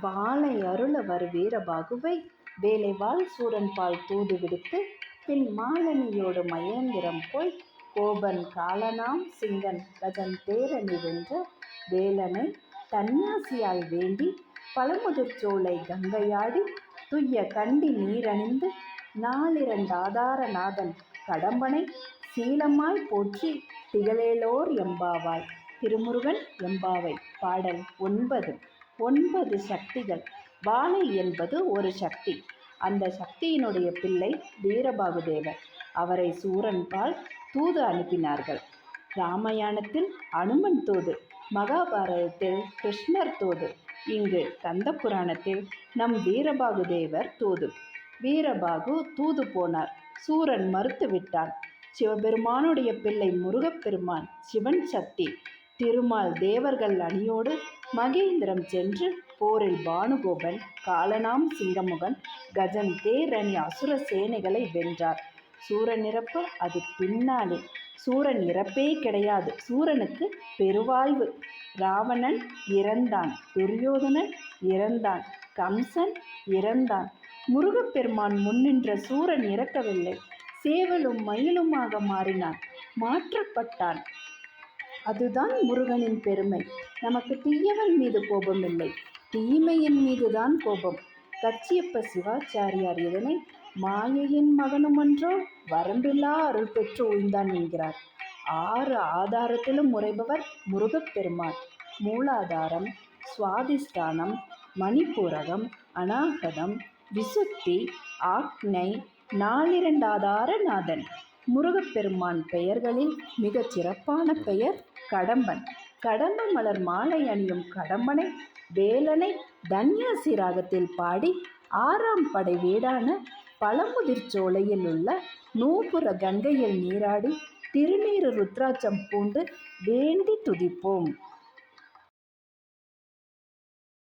வாளை அருளவர் வீரபாகுவை வேலைவாள் சூரன் பால் தூது விடுத்து பின் மாலனியோடு மயந்திரம் போய் கோபன் காலனாம் சிங்கன் கஜன் தேரணி வென்ற வேலனை தன்யாசியால் வேண்டி பழமுதிர்ச்சோலை கங்கையாடி துய்ய கண்டி நீரணிந்து நாளிரண்டாதாரநாதன் கடம்பனை சீலமாய் போற்றி திகழேலோர் எம்பாவாய். திருமுருகன் எம்பாவை. பாடல் 9. 9 சக்திகள். வாளை என்பது ஒரு சக்தி. அந்த சக்தியினுடைய பிள்ளை வீரபாகுதேவர். அவரை சூரன்பால் தூது அனுப்பினார்கள். ராமாயணத்தில் அனுமன் தூது, மகாபாரதத்தில் கிருஷ்ணர் தூது, இங்கு கந்த புராணத்தில் நம் வீரபாகுதேவர் தூது. வீரபாகு தூது போனார். சூரன் மறுத்து விட்டான். சிவபெருமானுடைய பிள்ளை முருகப்பெருமான், சிவன் சக்தி திருமால் தேவர்கள் அணியோடு மகேந்திரம் சென்று போரில் பானுகோபன், காலனாம் சிங்கமுகன், கஜன் தேரணி அசுர சேனைகளை வென்றார். சூரன் இறப்பு அது பின்னாலே. சூரன் இறப்பே கிடையாது. சூரனுக்கு பெருவாழ்வு. ராவணன் இறந்தான், துரியோதனன் இறந்தான், கம்சன் இறந்தான். முருகப்பெருமான் முன்னின்ற சூரன் இறக்கவில்லை. சேவலும் மயிலுமாக மாறினான், மாற்றப்பட்டான். அதுதான் முருகனின் பெருமை. நமக்கு தீயவன் மீது கோபம் இல்லை, தீமையின் மீதுதான் கோபம். கச்சியப்ப சிவாச்சாரியார் இதனை மாயையின் மகனுமன்றோ வரம்பில்லா அருள் பெற்று ஓய்ந்தான் என்கிறார். 6 ஆதாரத்திலும் உரைபவர் முருகப்பெருமான். மூலாதாரம், சுவாதிஷ்டானம், மணிப்பூரகம், அநாகதம், விசுத்தி, ஆக்ஞை, நாளிரண்டாதாரநாதன். முருகப்பெருமான் பெயர்களில் மிகச் சிறப்பான பெயர் கடம்பன். கடம்ப மலர் மாலை அணியும் கடம்பனை வேலனை தன்யாசி ராகத்தில் பாடி 6ஆம் படை வீடான பழமுதிர்ச்சோலையில் உள்ள நூபுர கங்கையில் நீராடி திருநீறு ருத்ராட்சம் பூண்டு வேண்டி துதிப்போம்.